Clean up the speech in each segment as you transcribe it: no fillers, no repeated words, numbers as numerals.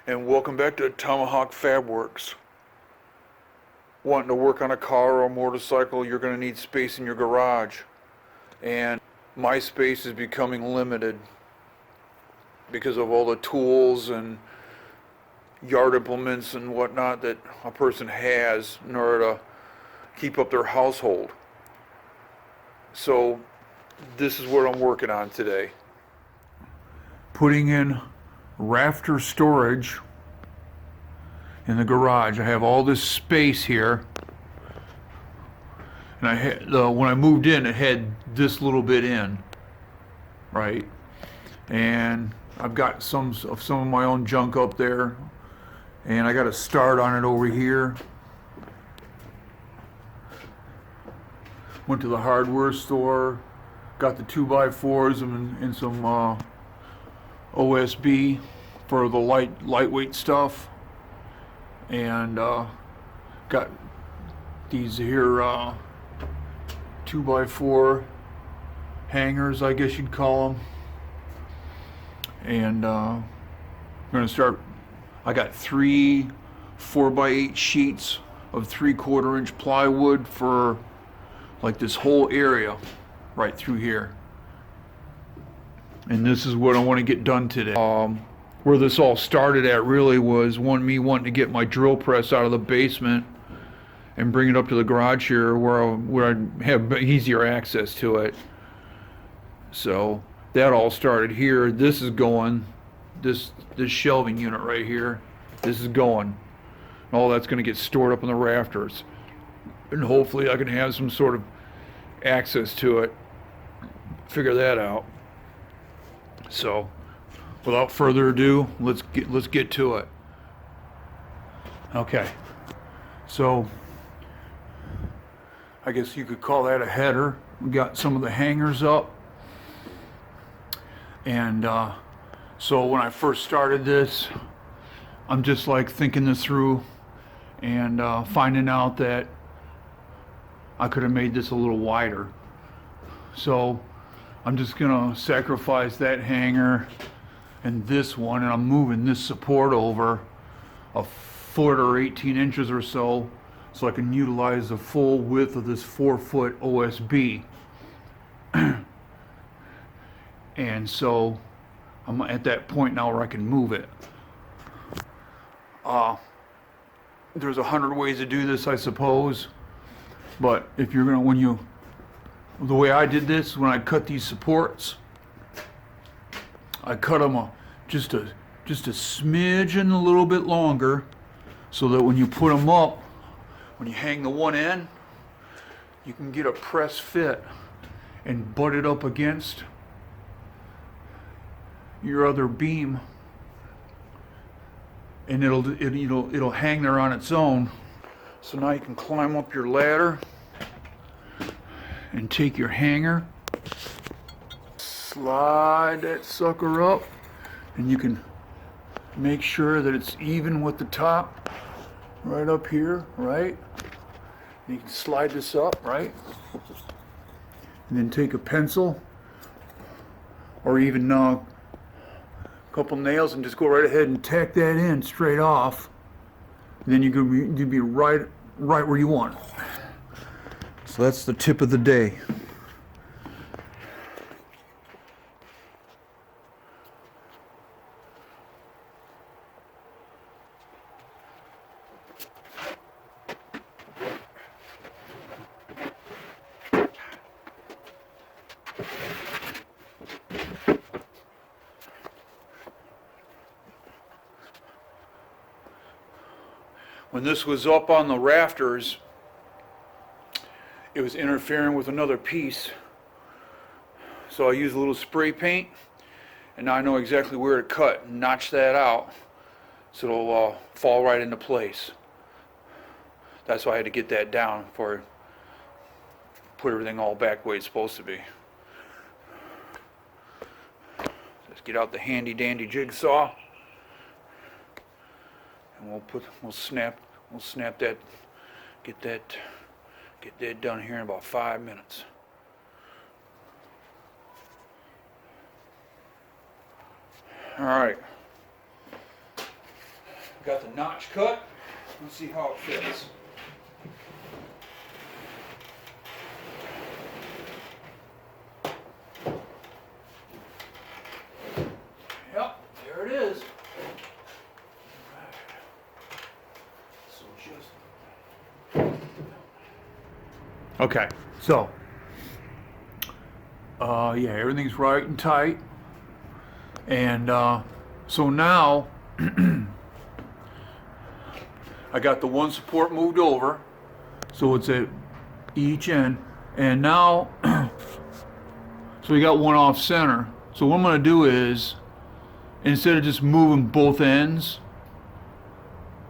And welcome back to Tomahawk Fab Works. Wanting to work on a car or a motorcycle, you're going to need space in your garage. And my space is becoming limited because of all the tools and yard implements and whatnot that a person has in order to keep up their household. So this is what I'm working on today. Putting in rafter storage in the garage. I have all this space here, and I had when I moved in, it had this little bit in, right? And I've got some of my own junk up there, and I got a start on it over here. Went to the hardware store, got the 2x4s and some OSB for the lightweight stuff, and got these here 2x4 hangers, I guess you'd call them, and I'm gonna start. I got 3 4x8 sheets of 3/4 inch plywood for like this whole area right through here. And this is what I want to get done today. Where this all started at really was me wanting to get my drill press out of the basement and bring it up to the garage here where I have easier access to it. So that all started here. This is going, this shelving unit right here, this is going. All that's going to get stored up in the rafters. And hopefully I can have some sort of access to it. Figure that out. So, without further ado, let's get to it. Okay. So, I guess you could call that a header. We got some of the hangers up. And so when I first started this, I'm just like thinking this through and finding out that I could have made this a little wider. So I'm just gonna sacrifice that hanger and this one, and I'm moving this support over a foot or 18 inches or so I can utilize the full width of this 4-foot OSB. And so I'm at that point now where I can move it. There's 100 ways to do this, I suppose. But if you're gonna, the way I did this, when I cut these supports, I cut them just a smidgen a little bit longer, so that when you put them up, when you hang the one end, you can get a press fit and butt it up against your other beam, and it'll hang there on its own. So now you can climb up your ladder and take your hanger, slide that sucker up, and you can make sure that it's even with the top right up here, right? And you can slide this up, right? And then take a pencil or even a couple nails and just go right ahead and tack that in straight off. And then you'll be right where you want it. So that's the tip of the day. When this was up on the rafters, it was interfering with another piece. So I used a little spray paint, and now I know exactly where to cut and notch that out so it'll fall right into place. That's why I had to get that down before I put everything all back the way it's supposed to be. Let's get out the handy dandy jigsaw, and we'll snap that, get that done here in about 5 minutes. All right. Got the notch cut. Let's see how it fits. Yep, there it is. So just okay. So yeah, everything's right and tight, and so now I got the one support moved over, so it's at each end, and now so we got one off center. So what I'm going to do is, instead of just moving both ends,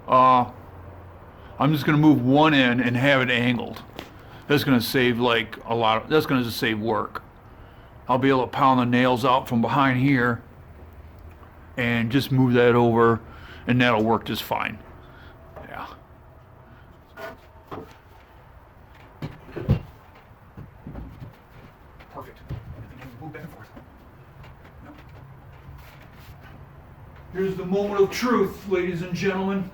I'm just going to move one end and have it angled. That's going to save like a lot. That's going to just save work. I'll be able to pound the nails out from behind here and just move that over, and that'll work just fine. Yeah. Perfect. Everything can move back and forth. Yep. Here's the moment of truth, ladies and gentlemen.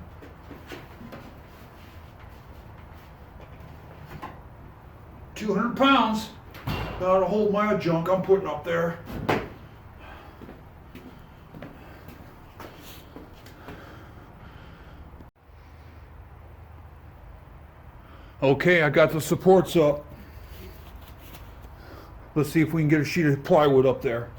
£200. That'll hold my junk I'm putting up there. Okay, I got the supports up. Let's see if we can get a sheet of plywood up there.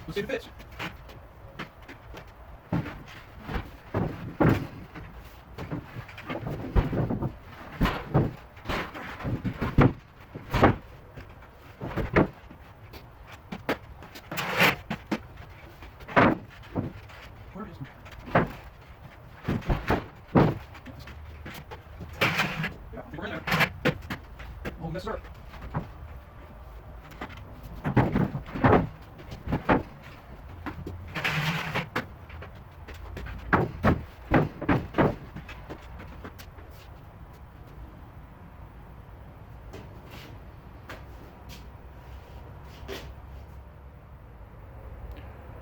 Let's see if it fits. Where is it? Yeah, I think we're in there. Oh, yes, sir.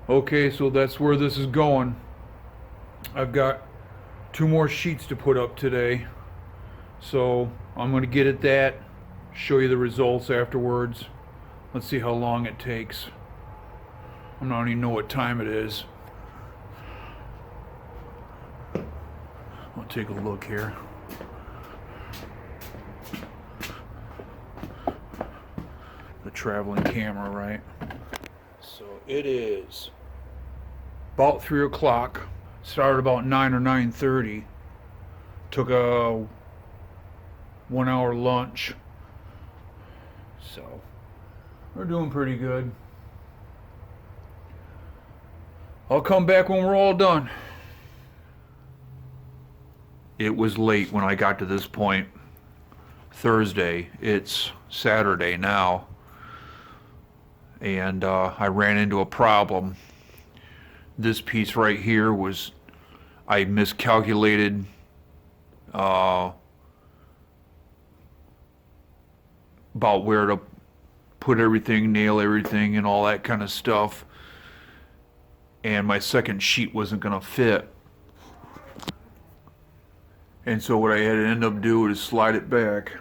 Okay, so that's where this is going. I've got 2 more sheets to put up today. So I'm going to get at that, show you the results afterwards. Let's see how long it takes. I don't even know what time it is. I'll take a look here. The traveling camera, right? So it is about 3 o'clock. Started about 9 or 9:30. Took a 1-hour lunch. So we're doing pretty good. I'll come back when we're all done. It was late when I got to this point. Thursday. It's Saturday now. And I ran into a problem. This piece right here was, I miscalculated about where to put everything, nail everything, and all that kind of stuff. And my second sheet wasn't going to fit. And so what I had to end up doing is slide it back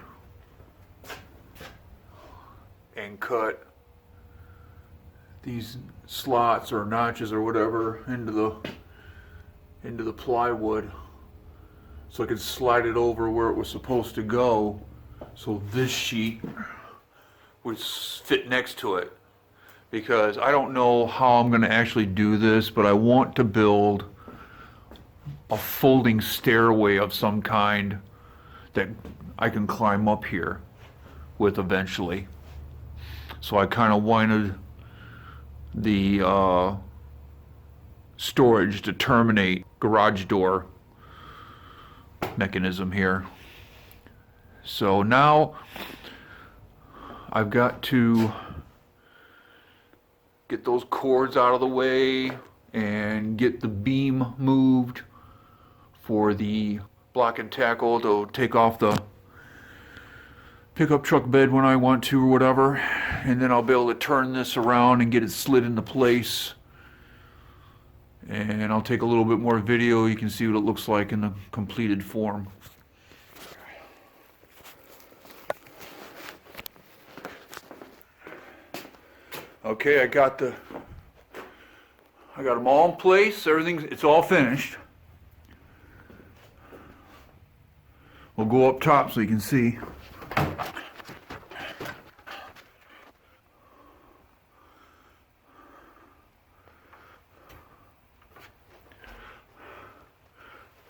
and cut these slots or notches or whatever into the plywood, so I could slide it over where it was supposed to go, so this sheet would fit next to it. Because I don't know how I'm going to actually do this, but I want to build a folding stairway of some kind that I can climb up here with eventually. So I kind of wanted the storage to terminate garage door mechanism here. So now I've got to get those cords out of the way and get the beam moved for the block and tackle to take off the pickup truck bed when I want to or whatever. And then I'll be able to turn this around and get it slid into place. And I'll take a little bit more video. You can see what it looks like in the completed form. Okay, I got them all in place. It's all finished. We'll go up top so you can see.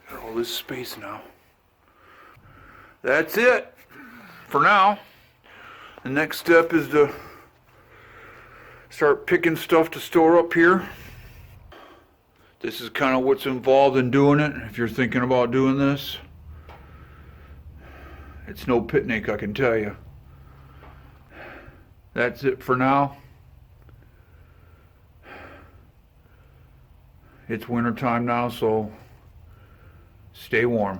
Got all this space now. That's it for now. The next step is to start picking stuff to store up here. This is kind of what's involved in doing it. If you're thinking about doing this, it's no picnic, I can tell you. That's it for now. It's winter time now, so stay warm.